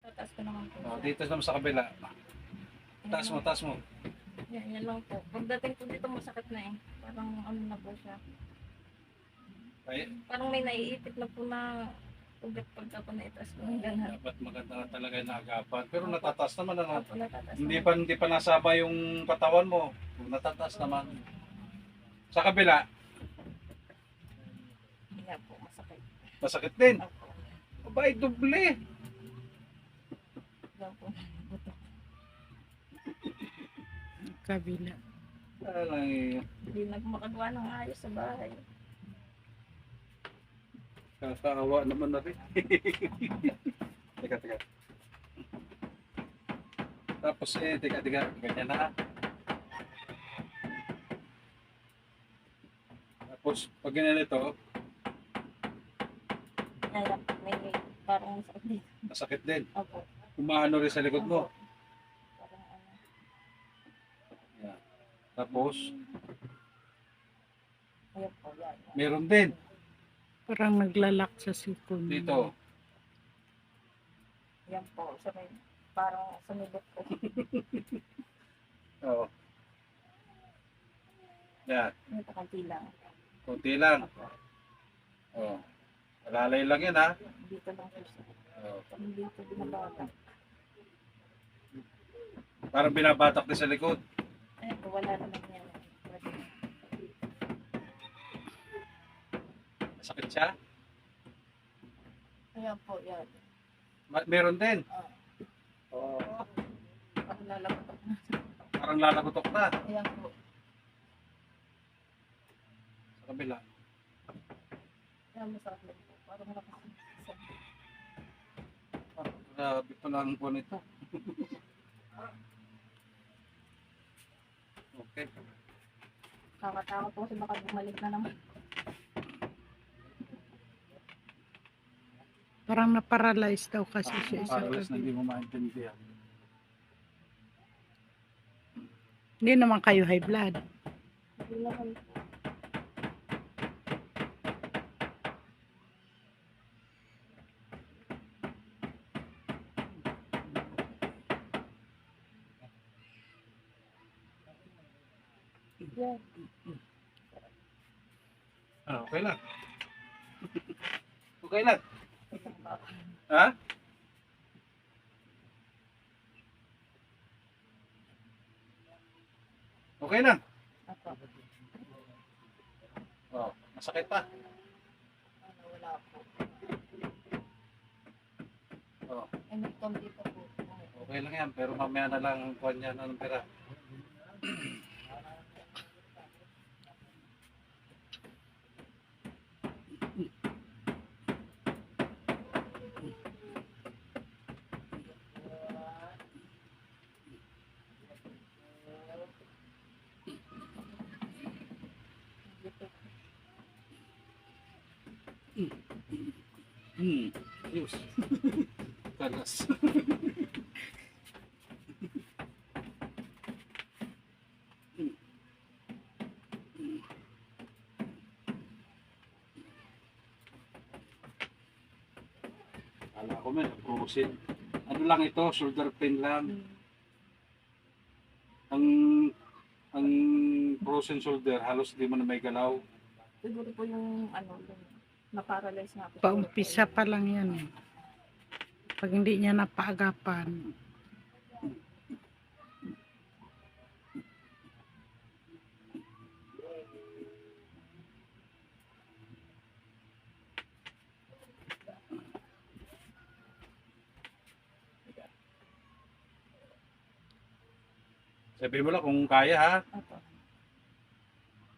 Tataas ko naman po Oh, siya. dito naman sa kabila. Taas mo, taas mo. Yan lang po. Pagdating po dito masakit na eh. Parang ano na po siya. Ay, Parang may naiipit na po na ugat pag ako naitaas ko ng ganun. dapat maganda na talaga yung naagapan. Pero natataas naman ano. Ako natataas Hindi pa nasaba yung katawan mo. Natataas naman. Sa kabila, Kaya po masakit. masakit din. Ako. Abay, doble. Yan po. Buto. Kabila. Alay, Hindi na po makagawa ng ayos sa bahay. kakaawa naman na rin. Teka. Tapos teka, ganyan na. Tapos, pag ganyan ito, Kaya may parang masakit dito. masakit din. Opo. Umaano rin sa likod mo. Parang ano. Yan. Tapos, Ayan po. Yan. meron din Parang naglalak sa sikon. dito. Yan po. Sa may parang sumibot po. Oo. Yan. May pakanti lang. Kunti lang. Opo. Oo. Alalay lang yan ha. Dito lang po siya. Oo. Parang dito binabata. Parang binabatak din sa likod. Ayan po. Wala naman yan. Masakit siya. Ayan po. Yan. Meron din. Ah. Oo. Parang lalakotok na. Parang lalagotok na. Ayan po. Sa kabila. Ayan masakit lang po. Parang nakasama. Parang grabe pala ang buwan ito. Okay. Kakatakot po kasi baka bumalik na naman. Parang na-paralyze daw kasi siya sa Paralyzed na kabila. hindi mo maintindihan. Hindi naman kayo high blood. Hindi naman po. Yan. Okay lang. Okay lang. Ha? Okay lang. Ako. Oh, masakit pa. Ano, wala po. Oh, May konti pa po. okay lang yan. Pero mamaya na lang kuha niya ng pera. Ayos. Kalas. Kala ko man, frozen. Ano lang ito, shoulder pain lang. Ang ang frozen shoulder, halos di mo na may galaw. Siguro po yung ano, yung na-paralyze nga po. Paumpisa pa lang yan eh. Pag hindi niya napaagapan. Sabihin mo lang kung kaya ha. Opo.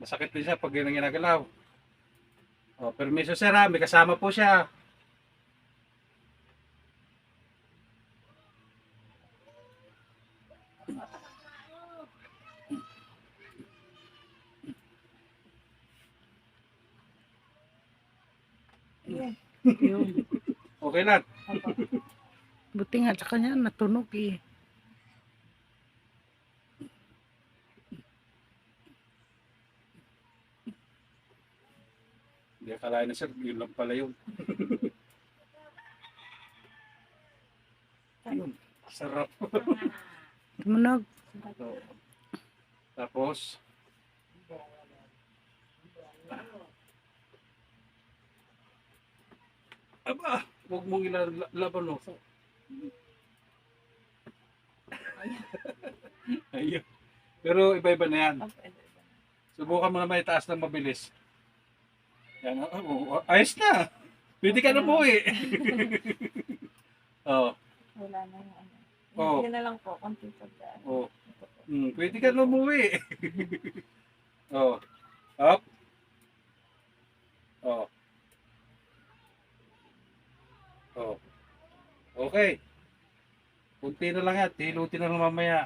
Masakit din siya pag yun ang ginagalaw. O, permiso sir ha, may kasama po siya. Yun. Yun. Okay lang. Opo. Buti nga sa kanya natunog eh. Hindi akalain na sir, yun lang pala yun. Yun, sarap. Tumunog. So, tapos, aba, huwag mong ilalaban no. Ayun. Pero iba-iba na yan. Oh, pwede ba? Subukan mo na may taas ng mabilis. Yan, ayos na. Pwede ka na po eh. Oh, Wala na yung ano. Oo. Yun na lang po, konti pagdaan. oh. Pwede ka na umuwi. Oh. Up. Oh. Oh. Okay. Kunti na lang yan. Hilutin na lang mamaya.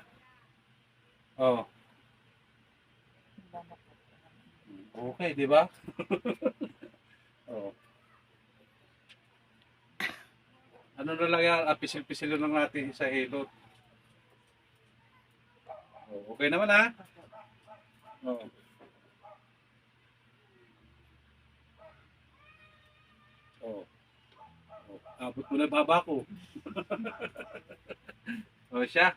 Oh. Okay, di ba? Oh. Ano na lang yan? Pisil-pisil lang natin sa hilot. Oh, okay naman ha? Oh. Oh. Oh. Abot mo na baba ko. Oh, siya.